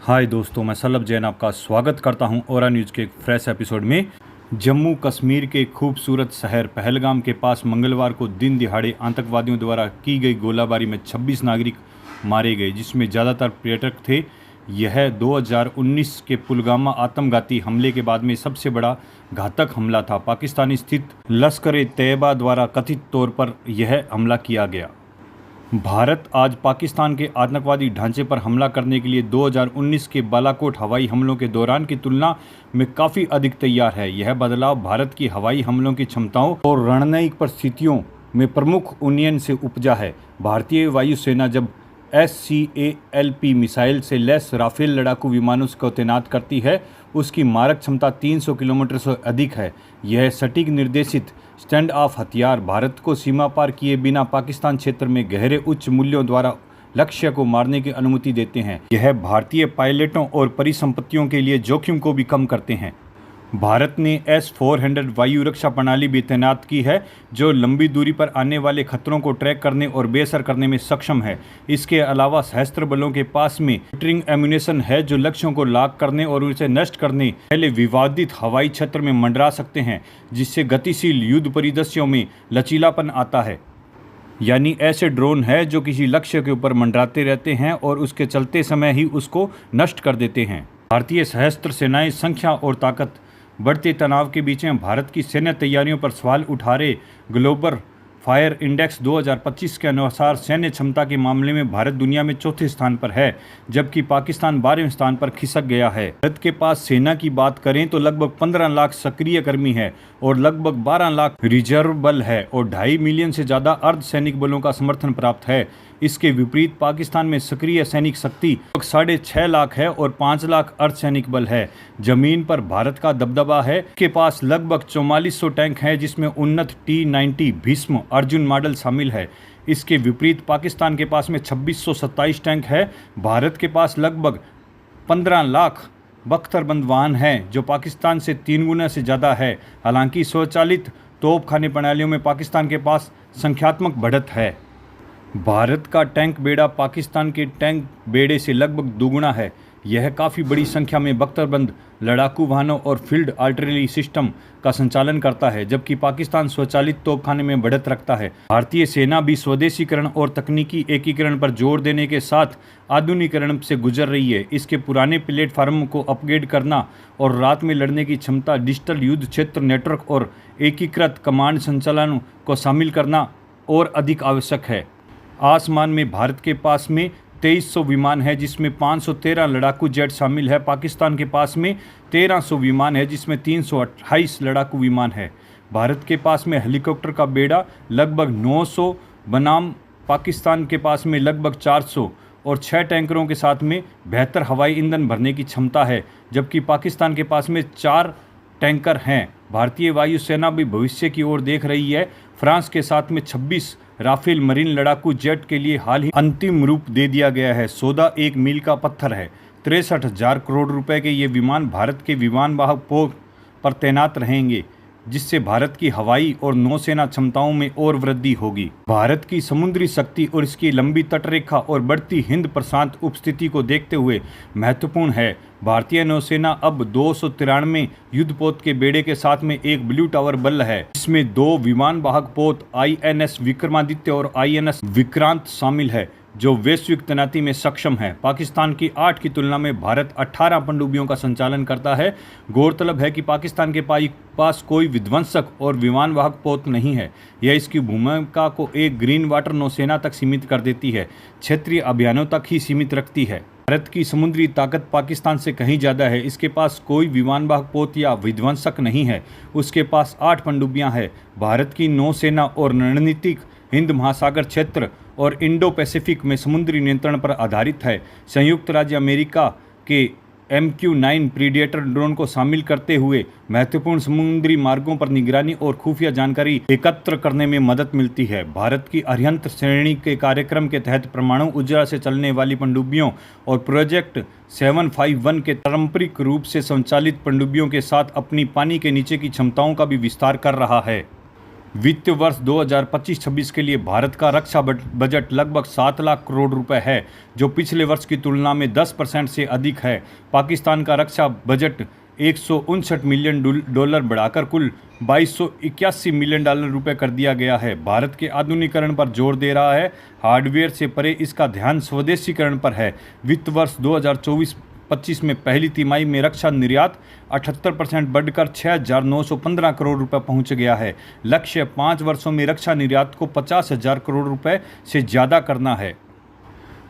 हाय दोस्तों, मैं सल्लभ जैन आपका स्वागत करता हूं ओरा न्यूज़ के एक फ्रेश एपिसोड में। जम्मू कश्मीर के खूबसूरत शहर पहलगाम के पास मंगलवार को दिन दिहाड़े आतंकवादियों द्वारा की गई गोलाबारी में 26 नागरिक मारे गए, जिसमें ज़्यादातर पर्यटक थे। यह 2019 के पुलवामा आत्मघाती हमले के बाद में सबसे बड़ा घातक हमला था। पाकिस्तानी स्थित लश्कर-ए-तैयबा द्वारा कथित तौर पर यह हमला किया गया। भारत आज पाकिस्तान के आतंकवादी ढांचे पर हमला करने के लिए 2019 के बालाकोट हवाई हमलों के दौरान की तुलना में काफ़ी अधिक तैयार है। यह बदलाव भारत की हवाई हमलों की क्षमताओं और रणनीतिक परिस्थितियों में प्रमुख उन्नयन से उपजा है। भारतीय वायुसेना जब SCALP मिसाइल से लैस राफेल लड़ाकू विमानों को तैनात करती है, उसकी मारक क्षमता 300 किलोमीटर से अधिक है। यह सटीक निर्देशित स्टैंड ऑफ हथियार भारत को सीमा पार किए बिना पाकिस्तान क्षेत्र में गहरे उच्च मूल्यों द्वारा लक्ष्य को मारने की अनुमति देते हैं। यह भारतीय पायलटों और परिसंपत्तियों के लिए जोखिम को भी कम करते हैं। भारत ने S-400 वायु रक्षा प्रणाली भी तैनात की है, जो लंबी दूरी पर आने वाले खतरों को ट्रैक करने और बेअसर करने में सक्षम है। इसके अलावा सशस्त्र बलों के पास में लोटरिंग एम्यूनेशन है, जो लक्ष्यों को लॉक करने और उसे नष्ट करने पहले विवादित हवाई क्षेत्र में मंडरा सकते हैं, जिससे गतिशील युद्ध परिदृश्यों में लचीलापन आता है। यानी ऐसे ड्रोन है जो किसी लक्ष्य के ऊपर मंडराते रहते हैं और उसके चलते समय ही उसको नष्ट कर देते हैं। भारतीय सशस्त्र सेनाएं संख्या और ताकत बढ़ते तनाव के बीच में भारत की सैन्य तैयारियों पर सवाल उठा रहे ग्लोबल फायर इंडेक्स 2025 के अनुसार सैन्य क्षमता के मामले में भारत दुनिया में चौथे स्थान पर है, जबकि पाकिस्तान 12वें स्थान पर खिसक गया है। भारत के पास सेना की बात करें तो लगभग 15 लाख सक्रिय कर्मी है और लगभग 12 लाख रिजर्व बल है और 2.5 मिलियन से ज़्यादा अर्धसैनिक बलों का समर्थन प्राप्त है। इसके विपरीत पाकिस्तान में सक्रिय सैनिक शक्ति 6.5 लाख है और 5 लाख अर्धसैनिक बल है। जमीन पर भारत का दबदबा है। इसके पास लगभग 4400 टैंक हैं, जिसमें उन्नत T-90 भीष्म अर्जुन मॉडल शामिल है। इसके विपरीत पाकिस्तान के पास में 2627 टैंक है। भारत के पास लगभग 15 लाख बख्तरबंद वाहन हैं, जो पाकिस्तान से 3 गुना से ज़्यादा है। हालांकि स्वचालित तोपखाने प्रणालियों में पाकिस्तान के पास संख्यात्मक बढ़त है। भारत का टैंक बेड़ा पाकिस्तान के टैंक बेड़े से लगभग दोगुना है। यह काफ़ी बड़ी संख्या में बख्तरबंद लड़ाकू वाहनों और फील्ड आर्टिलरी सिस्टम का संचालन करता है, जबकि पाकिस्तान स्वचालित तोपखाने में बढ़त रखता है। भारतीय सेना भी स्वदेशीकरण और तकनीकी एकीकरण पर जोर देने के साथ आधुनिकीकरण से गुजर रही है। इसके पुराने प्लेटफार्म को अपग्रेड करना और रात में लड़ने की क्षमता, डिजिटल युद्ध क्षेत्र नेटवर्क और एकीकृत कमांड संचालन को शामिल करना और अधिक आवश्यक है। आसमान में भारत के पास में 2300 विमान है, जिसमें 513 लड़ाकू जेट शामिल है। पाकिस्तान के पास में 1300 विमान है, जिसमें 328 लड़ाकू विमान है। भारत के पास में हेलीकॉप्टर का बेड़ा लगभग 900 बनाम पाकिस्तान के पास में लगभग 400 और 6 टैंकरों के साथ में बेहतर हवाई ईंधन भरने की क्षमता है, जबकि पाकिस्तान के पास में 4 टैंकर हैं। भारतीय वायुसेना भी भविष्य की ओर देख रही है। फ्रांस के साथ में 26 राफेल मरीन लड़ाकू जेट के लिए हाल ही अंतिम रूप दे दिया गया है। सौदा एक मील का पत्थर है। 63,000 करोड़ रुपए के ये विमान भारत के विमानवाहक पोत पर तैनात रहेंगे, जिससे भारत की हवाई और नौसेना क्षमताओं में और वृद्धि होगी। भारत की समुद्री शक्ति और इसकी लंबी तटरेखा और बढ़ती हिंद प्रशांत उपस्थिति को देखते हुए महत्वपूर्ण है। भारतीय नौसेना अब 293 युद्धपोत के बेड़े के साथ में एक ब्लू टावर बल है, जिसमें 2 विमानवाहक पोत INS विक्रमादित्य और INS विक्रांत शामिल है, जो वैश्विक तैनाती में सक्षम है। पाकिस्तान की 8 की तुलना में भारत 18 पनडुब्बियों का संचालन करता है। गौरतलब है कि पाकिस्तान के पास कोई विध्वंसक और विमानवाहक पोत नहीं है। यह इसकी भूमिका को एक ग्रीन वाटर नौसेना तक सीमित कर देती है, क्षेत्रीय अभियानों तक ही सीमित रखती है। भारत की समुद्री ताकत पाकिस्तान से कहीं ज़्यादा है। इसके पास कोई विमानवाहक पोत या विध्वंसक नहीं है। उसके पास 8 पनडुब्बियां हैं। भारत की नौसेना और रणनीतिक हिंद महासागर क्षेत्र और इंडो पैसिफिक में समुद्री नियंत्रण पर आधारित है। संयुक्त राज्य अमेरिका के MQ-9 प्रीडेटर ड्रोन को शामिल करते हुए महत्वपूर्ण समुद्री मार्गों पर निगरानी और खुफिया जानकारी एकत्र करने में मदद मिलती है। भारत की अरिहंत श्रेणी के कार्यक्रम के तहत परमाणु ऊर्जा से चलने वाली पनडुब्बियों और प्रोजेक्ट 751 के पारंपरिक रूप से संचालित पनडुब्बियों के साथ अपनी पानी के नीचे की क्षमताओं का भी विस्तार कर रहा है। वित्त वर्ष 2025-26 के लिए भारत का रक्षा बजट लगभग 7 लाख करोड़ रुपए है, जो पिछले वर्ष की तुलना में 10% से अधिक है। पाकिस्तान का रक्षा बजट 159 मिलियन डॉलर बढ़ाकर कुल 2281 मिलियन डॉलर रुपए कर दिया गया है। भारत के आधुनिकीकरण पर जोर दे रहा है। हार्डवेयर से परे इसका ध्यान स्वदेशीकरण पर है। वित्त वर्ष 2024-25 में पहली तिमाही में रक्षा निर्यात 78% बढ़कर 6,915 करोड़ रुपए पहुंच गया है। लक्ष्य 5 वर्षों में रक्षा निर्यात को 50,000 करोड़ रुपए से ज़्यादा करना है।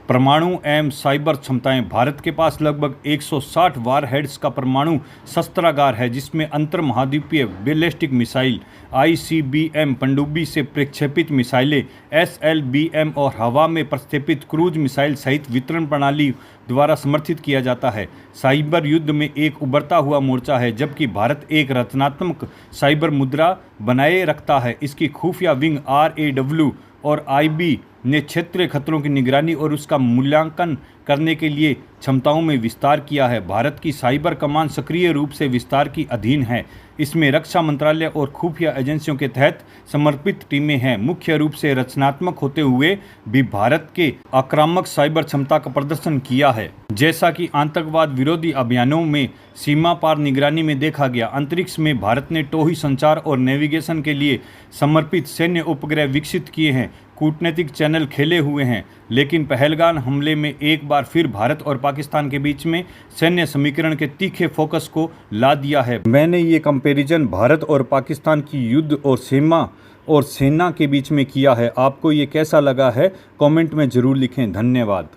परमाणु एवं साइबर क्षमताएं। भारत के पास लगभग 160 वारहेड्स का परमाणु शस्त्रागार है, जिसमें अंतर महाद्वीपीय बैलिस्टिक मिसाइल ICBM, पनडुब्बी से प्रक्षेपित मिसाइलें SLBM और हवा में प्रक्षेपित क्रूज मिसाइल सहित वितरण प्रणाली द्वारा समर्थित किया जाता है। साइबर युद्ध में एक उभरता हुआ मोर्चा है, जबकि भारत एक रचनात्मक साइबर मुद्रा बनाए रखता है। इसकी खुफिया विंग RAW और IB ने क्षेत्रीय खतरों की निगरानी और उसका मूल्यांकन करने के लिए क्षमताओं में विस्तार किया है। भारत की साइबर कमान सक्रिय रूप से विस्तार की अधीन है। इसमें रक्षा मंत्रालय और खुफिया एजेंसियों के तहत समर्पित टीमें हैं। मुख्य रूप से रचनात्मक होते हुए भी भारत के आक्रामक साइबर क्षमता का प्रदर्शन किया है, जैसा कि आतंकवाद विरोधी अभियानों में सीमा पार निगरानी में देखा गया। अंतरिक्ष में भारत ने टोही संचार और नेविगेशन के लिए समर्पित सैन्य उपग्रह विकसित किए हैं। कूटनीतिक चैनल खेले हुए हैं, लेकिन पहलगाम हमले में एक बार फिर भारत और पाकिस्तान के बीच में सैन्य समीकरण के तीखे फोकस को ला दिया है। मैंने ये कंपैरिजन भारत और पाकिस्तान की युद्ध और सीमा और सेना के बीच में किया है। आपको ये कैसा लगा है, कमेंट में ज़रूर लिखें। धन्यवाद।